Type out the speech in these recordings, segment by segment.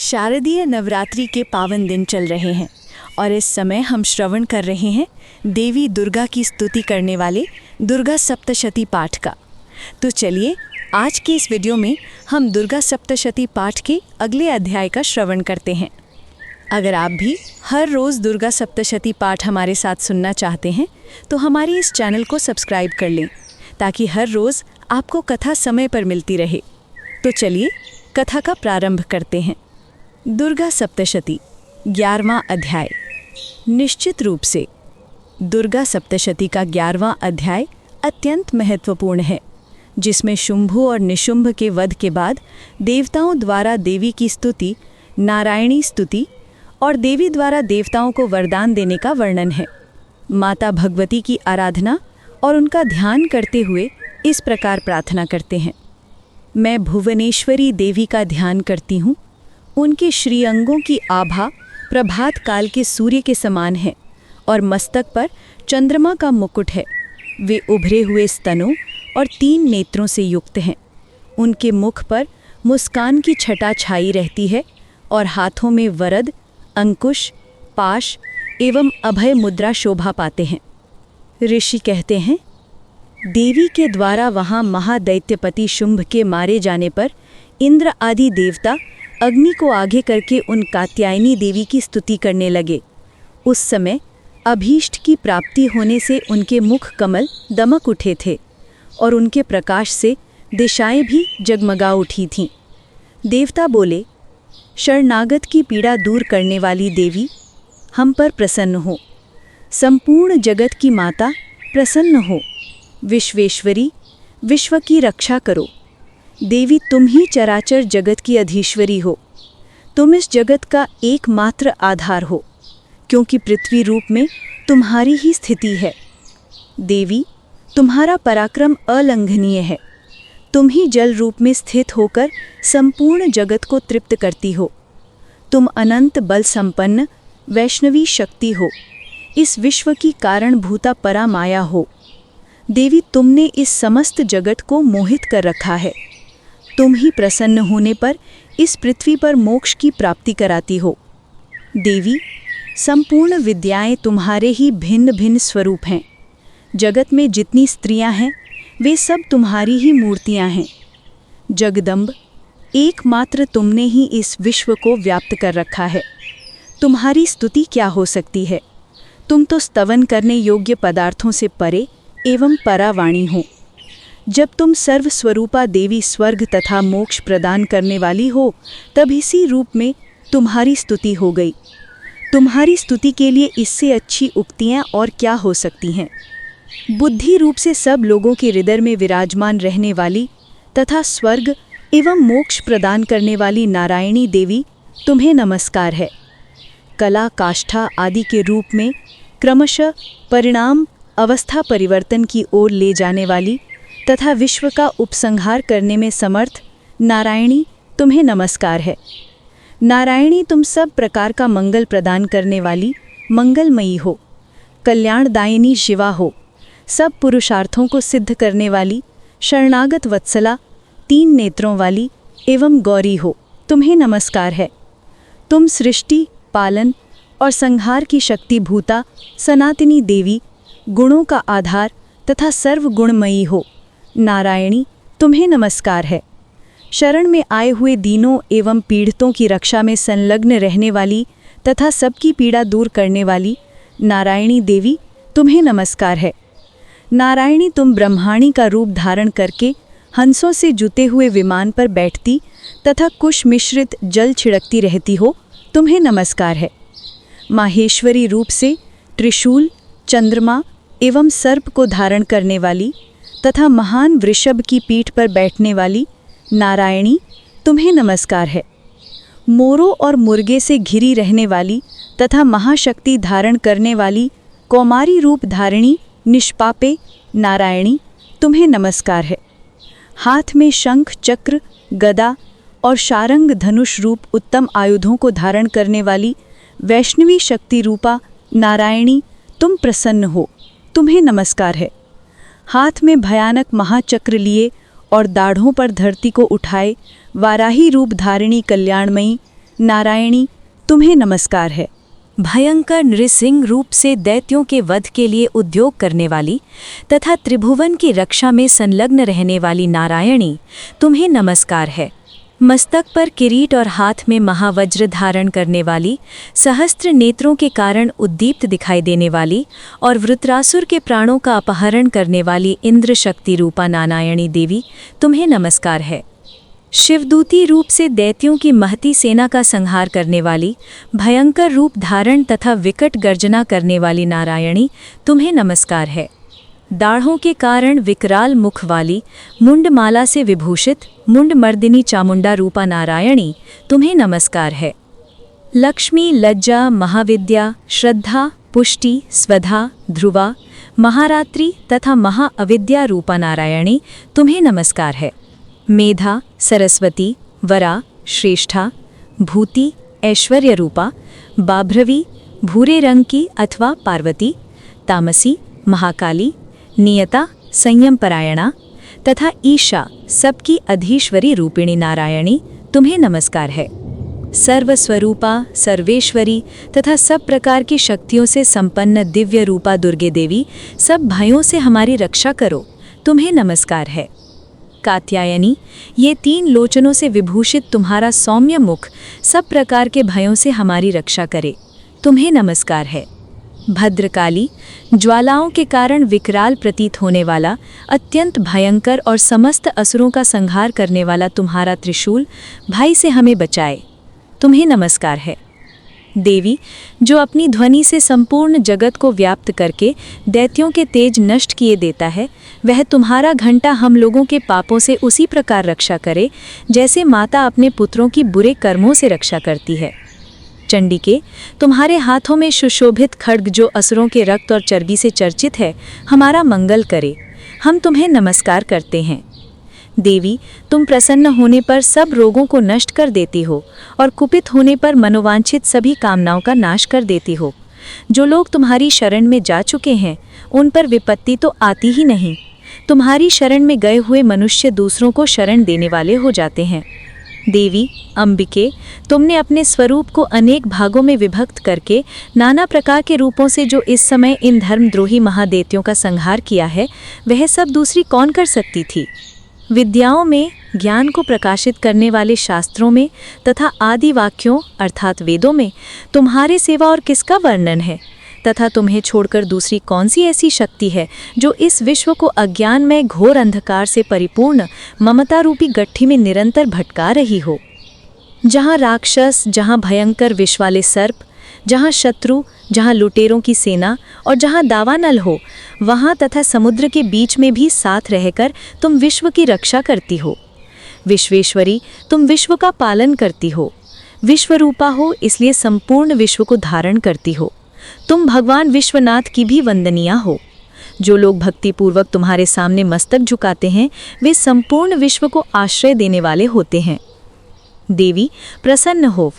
शारदीय नवरात्रि के पावन दिन चल रहे हैं और इस समय हम श्रवण कर रहे हैं देवी दुर्गा की स्तुति करने वाले दुर्गा सप्तशती पाठ का। तो चलिए आज के इस वीडियो में हम दुर्गा सप्तशती पाठ के अगले अध्याय का श्रवण करते हैं। अगर आप भी हर रोज़ दुर्गा सप्तशती पाठ हमारे साथ सुनना चाहते हैं तो हमारी इस चैनल को सब्सक्राइब कर लें ताकि हर रोज़ आपको कथा समय पर मिलती रहे। तो चलिए कथा का प्रारंभ करते हैं। दुर्गा सप्तशती 11वां अध्याय। निश्चित रूप से दुर्गा सप्तशती का 11वां अध्याय अत्यंत महत्वपूर्ण है, जिसमें शुंभु और निशुंभ के वध के बाद देवताओं द्वारा देवी की स्तुति, नारायणी स्तुति और देवी द्वारा देवताओं को वरदान देने का वर्णन है। माता भगवती की आराधना और उनका ध्यान करते हुए इस प्रकार प्रार्थना करते हैं। मैं भुवनेश्वरी देवी का ध्यान करती हूँ। उनके श्रीअंगों की आभा प्रभात काल के सूर्य के समान है और मस्तक पर चंद्रमा का मुकुट है। वे उभरे हुए स्तनों और 3 नेत्रों से युक्त हैं। उनके मुख पर मुस्कान की छटा छाई रहती है और हाथों में वरद, अंकुश, पाश एवं अभय मुद्रा शोभा पाते हैं। ऋषि कहते हैं, देवी के द्वारा वहाँ महादैत्यपति शुंभ के मारे जाने पर इंद्र आदि देवता अग्नि को आगे करके उन कात्यायनी देवी की स्तुति करने लगे। उस समय अभीष्ट की प्राप्ति होने से उनके मुख कमल दमक उठे थे और उनके प्रकाश से दिशाएं भी जगमगा उठी थीं। देवता बोले, शरणागत की पीड़ा दूर करने वाली देवी, हम पर प्रसन्न हो। संपूर्ण जगत की माता, प्रसन्न हो। विश्वेश्वरी, विश्व की रक्षा करो। देवी, तुम ही चराचर जगत की अधीश्वरी हो। तुम इस जगत का एकमात्र आधार हो, क्योंकि पृथ्वी रूप में तुम्हारी ही स्थिति है। देवी, तुम्हारा पराक्रम अलंघनीय है। तुम ही जल रूप में स्थित होकर संपूर्ण जगत को तृप्त करती हो। तुम अनंत बल संपन्न वैष्णवी शक्ति हो। इस विश्व की कारणभूता परा माया हो। देवी, तुमने इस समस्त जगत को मोहित कर रखा है। तुम ही प्रसन्न होने पर इस पृथ्वी पर मोक्ष की प्राप्ति कराती हो। देवी, संपूर्ण विद्याएं तुम्हारे ही भिन्न भिन्न स्वरूप हैं। जगत में जितनी स्त्रियां हैं वे सब तुम्हारी ही मूर्तियां हैं। जगदम्ब, एकमात्र तुमने ही इस विश्व को व्याप्त कर रखा है। तुम्हारी स्तुति क्या हो सकती है? तुम तो स्तवन करने योग्य पदार्थों से परे एवं परावाणी हो। जब तुम सर्वस्वरूपा देवी स्वर्ग तथा मोक्ष प्रदान करने वाली हो, तब इसी रूप में तुम्हारी स्तुति हो गई। तुम्हारी स्तुति के लिए इससे अच्छी उक्तियाँ और क्या हो सकती हैं? बुद्धि रूप से सब लोगों के हृदय में विराजमान रहने वाली तथा स्वर्ग एवं मोक्ष प्रदान करने वाली नारायणी देवी, तुम्हें नमस्कार है। कला, काष्ठा आदि के रूप में क्रमशः परिणाम अवस्था परिवर्तन की ओर ले जाने वाली तथा विश्व का उपसंहार करने में समर्थ नारायणी, तुम्हें नमस्कार है। नारायणी, तुम सब प्रकार का मंगल प्रदान करने वाली मंगलमयी हो। कल्याणदायिनी शिवा हो। सब पुरुषार्थों को सिद्ध करने वाली शरणागत वत्सला, 3 नेत्रों वाली एवं गौरी हो। तुम्हें नमस्कार है। तुम सृष्टि, पालन और संहार की शक्ति भूता सनातनी देवी, गुणों का आधार तथा सर्वगुणमयी हो। नारायणी, तुम्हें नमस्कार है। शरण में आए हुए दीनों एवं पीड़ितों की रक्षा में संलग्न रहने वाली तथा सबकी पीड़ा दूर करने वाली नारायणी देवी, तुम्हें नमस्कार है। नारायणी, तुम ब्रह्माणी का रूप धारण करके हंसों से जुते हुए विमान पर बैठती तथा कुश मिश्रित जल छिड़कती रहती हो। तुम्हें नमस्कार है। माहेश्वरी रूप से त्रिशूल, चंद्रमा एवं सर्प को धारण करने वाली तथा महान वृषभ की पीठ पर बैठने वाली नारायणी, तुम्हें नमस्कार है। मोरों और मुर्गे से घिरी रहने वाली तथा महाशक्ति धारण करने वाली कौमारी रूप धारिणी निष्पापे नारायणी, तुम्हें नमस्कार है। हाथ में शंख, चक्र, गदा और शारंग धनुष रूप उत्तम आयुधों को धारण करने वाली वैष्णवी शक्ति रूपा नारायणी, तुम प्रसन्न हो। तुम्हें नमस्कार है। हाथ में भयानक महाचक्र लिए और दाढ़ों पर धरती को उठाए वाराही रूप धारिणी कल्याणमयी नारायणी, तुम्हें नमस्कार है। भयंकर नृसिंह रूप से दैत्यों के वध के लिए उद्योग करने वाली तथा त्रिभुवन की रक्षा में संलग्न रहने वाली नारायणी, तुम्हें नमस्कार है। मस्तक पर किरीट और हाथ में महावज्र धारण करने वाली, सहस्त्र नेत्रों के कारण उद्दीप्त दिखाई देने वाली और वृत्रासुर के प्राणों का अपहरण करने वाली इंद्र शक्ति रूपा नारायणी देवी, तुम्हें नमस्कार है। शिवदूती रूप से दैत्यों की महती सेना का संहार करने वाली, भयंकर रूप धारण तथा विकट गर्जना करने वाली नारायणी, तुम्हें नमस्कार है। दाढ़ों के कारण विकराल मुख वाली, मुंडमाला से विभूषित मुंडमर्दिनी चामुंडा रूपा नारायणी, तुम्हें नमस्कार है। लक्ष्मी, लज्जा, महाविद्या, श्रद्धा, पुष्टि, स्वधा, ध्रुवा, महारात्रि तथा महाअविद्या रूपा नारायणी, तुम्हें नमस्कार है। मेधा, सरस्वती, वरा, श्रेष्ठा, भूति, ऐश्वर्य रूपा, बाभ्रवी, भूरे रंग की अथवा पार्वती, तामसी, महाकाली, नियता, संयम परायणा तथा ईशा, सबकी अधीश्वरी रूपिणी नारायणी, तुम्हें नमस्कार है। सर्वस्वरूपा, सर्वेश्वरी तथा सब प्रकार की शक्तियों से संपन्न दिव्य रूपा दुर्गे देवी, सब भयों से हमारी रक्षा करो, तुम्हें नमस्कार है। कात्यायनी, ये 3 लोचनों से विभूषित तुम्हारा सौम्य मुख सब प्रकार के भयों से हमारी रक्षा करे, तुम्हें नमस्कार है। भद्रकाली, ज्वालाओं के कारण विकराल प्रतीत होने वाला, अत्यंत भयंकर और समस्त असुरों का संहार करने वाला तुम्हारा त्रिशूल भाई से हमें बचाए, तुम्हें नमस्कार है। देवी, जो अपनी ध्वनि से संपूर्ण जगत को व्याप्त करके दैत्यों के तेज नष्ट किए देता है, वह तुम्हारा घंटा हम लोगों के पापों से उसी प्रकार रक्षा करे जैसे माता अपने पुत्रों की बुरे कर्मों से रक्षा करती है। चंडिके, तुम्हारे हाथों में सुशोभित खड्ग जो असुरों के रक्त और चर्बी से चर्चित है, हमारा मंगल करे, हम तुम्हें नमस्कार करते हैं। देवी, तुम प्रसन्न होने पर सब रोगों को नष्ट कर देती हो और कुपित होने पर मनोवांछित सभी कामनाओं का नाश कर देती हो। जो लोग तुम्हारी शरण में जा चुके हैं, उन पर विपत्ति तो आती ही नहीं। तुम्हारी शरण में गए हुए मनुष्य दूसरों को शरण देने वाले हो जाते हैं। देवी अंबिके, तुमने अपने स्वरूप को अनेक भागों में विभक्त करके नाना प्रकार के रूपों से जो इस समय इन धर्मद्रोही महादैत्यों का संहार किया है, वह सब दूसरी कौन कर सकती थी। विद्याओं में, ज्ञान को प्रकाशित करने वाले शास्त्रों में तथा आदि वाक्यों अर्थात वेदों में तुम्हारे सेवा और किसका वर्णन है, तथा तुम्हें छोड़कर दूसरी कौन सी ऐसी शक्ति है जो इस विश्व को अज्ञान में घोर अंधकार से परिपूर्ण ममता रूपी गट्ठी में निरंतर भटका रही हो। जहाँ राक्षस, जहाँ भयंकर विष वाले सर्प, जहाँ शत्रु, जहाँ लुटेरों की सेना और जहाँ दावानल हो, वहाँ तथा समुद्र के बीच में भी साथ रहकर तुम विश्व की रक्षा करती हो। विश्वेश्वरी, तुम विश्व का पालन करती हो। विश्वरूपा हो, इसलिए संपूर्ण विश्व को धारण करती हो। तुम भगवान विश्वनाथ की भी वंदनीया हो। जो लोग भक्तिपूर्वक तुम्हारे सामने मस्तक झुकाते हैं, वे संपूर्ण विश्व को आश्रय देने वाले होते हैं। देवी प्रसन्न हो,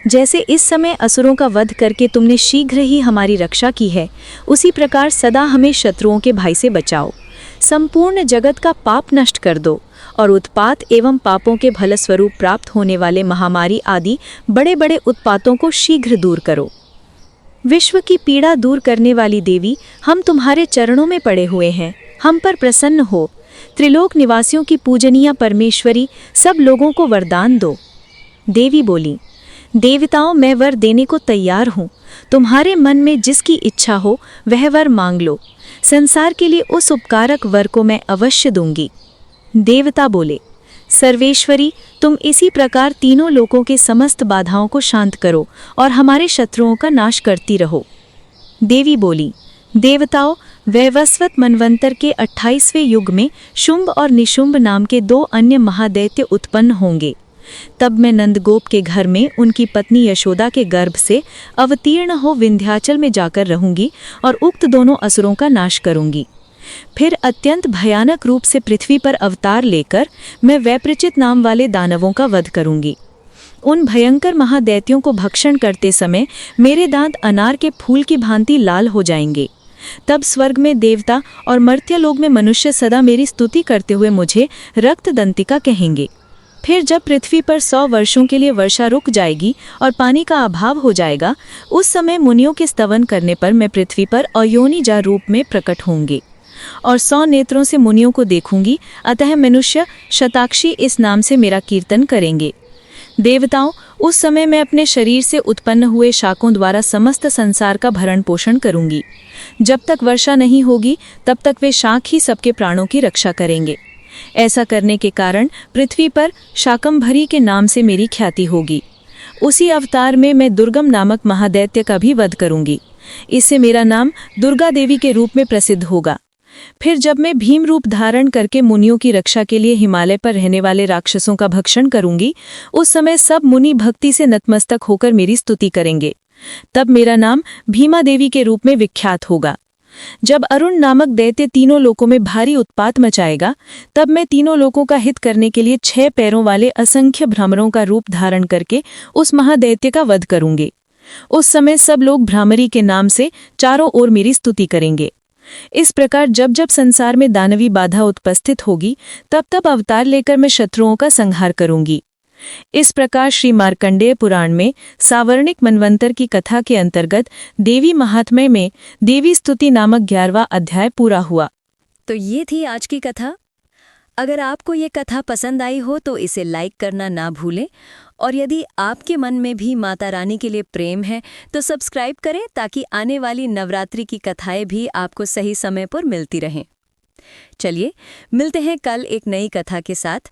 जैसे इस समय असुरों का वध करके तुमने शीघ्र ही हमारी रक्षा की है, उसी प्रकार सदा हमें शत्रुओं के भय से बचाओ। संपूर्ण जगत का पाप नष्ट कर दो और उत्पात एवं पापों के फलस्वरूप प्राप्त होने वाले महामारी आदि बड़े बड़े उत्पातों को शीघ्र दूर करो। विश्व की पीड़ा दूर करने वाली देवी, हम तुम्हारे चरणों में पड़े हुए हैं, हम पर प्रसन्न हो। त्रिलोक निवासियों की पूजनीय परमेश्वरी, सब लोगों को वरदान दो। देवी बोली, देवताओं, मैं वर देने को तैयार हूँ। तुम्हारे मन में जिसकी इच्छा हो वह वर मांग लो। संसार के लिए उस उपकारक वर को मैं अवश्य दूंगी। देवता बोले, सर्वेश्वरी, तुम इसी प्रकार तीनों लोकों के समस्त बाधाओं को शांत करो और हमारे शत्रुओं का नाश करती रहो। देवी बोली, देवताओं, वैवस्वत मनवंतर के 28वें युग में शुंभ और निशुंभ नाम के 2 अन्य महादैत्य उत्पन्न होंगे। तब मैं नंदगोप के घर में उनकी पत्नी यशोदा के गर्भ से अवतीर्ण हो विंध्याचल में जाकर रहूंगी और उक्त दोनों असुरों का नाश करूंगी। फिर अत्यंत भयानक रूप से पृथ्वी पर अवतार लेकर मैं वैप्रचित नाम वाले दानवों का वध करूंगी। उन भयंकर महादैत्यों को भक्षण करते समय मेरे दांत अनार के फूल की भांति लाल हो जाएंगे। तब स्वर्ग में देवता और मर्त्यलोक में मनुष्य सदा मेरी स्तुति करते हुए मुझे रक्तदंतिका कहेंगे। फिर जब पृथ्वी पर 100 वर्षों के लिए वर्षा रुक जाएगी और पानी का अभाव हो जाएगा, उस समय मुनियों के स्तवन करने पर मैं पृथ्वी पर अयोनिजा रूप में प्रकट होंगी और 100 नेत्रों से मुनियों को देखूंगी। अतः मनुष्य शताक्षी इस नाम से मेरा कीर्तन करेंगे। देवताओं, उस समय मैं अपने शरीर से उत्पन्न हुए शाकों द्वारा समस्त संसार का भरण पोषण करूंगी। जब तक वर्षा नहीं होगी तब तक वे शाक ही सबके प्राणों की रक्षा करेंगे। ऐसा करने के कारण पृथ्वी पर शाकंभरी के नाम से मेरी ख्याति होगी। उसी अवतार में मैं दुर्गम नामक महादैत्य का भी वध करूंगी। इससे मेरा नाम दुर्गा देवी के रूप में प्रसिद्ध होगा। फिर जब मैं भीम रूप धारण करके मुनियों की रक्षा के लिए हिमालय पर रहने वाले राक्षसों का भक्षण करूंगी, उस समय सब मुनि भक्ति से नतमस्तक होकर मेरी स्तुति करेंगे। तब मेरा नाम भीमा देवी के रूप में विख्यात होगा। जब अरुण नामक दैत्य तीनों लोकों में भारी उत्पात मचाएगा, तब मैं तीनों लोकों का हित करने के लिए 6 पैरों वाले असंख्य भ्रमरों का रूप धारण करके उस महादैत्य का वध करूंगी। उस समय सब लोग भ्रामरी के नाम से चारों ओर मेरी स्तुति करेंगे। इस प्रकार जब जब संसार में दानवी बाधा उपस्थित होगी, तब तब अवतार लेकर मैं शत्रुओं का संहार करूंगी। इस प्रकार श्री मार्कंडेय पुराण में सावर्णिक मनवंतर की कथा के अंतर्गत देवी महात्म्य में देवी स्तुति नामक 11वां अध्याय पूरा हुआ। तो ये थी आज की कथा। अगर आपको ये कथा पसंद आई हो तो इसे लाइक करना ना भूलें, और यदि आपके मन में भी माता रानी के लिए प्रेम है तो सब्सक्राइब करें, ताकि आने वाली नवरात्रि की कथाएं भी आपको सही समय पर मिलती रहें। चलिए मिलते हैं कल एक नई कथा के साथ।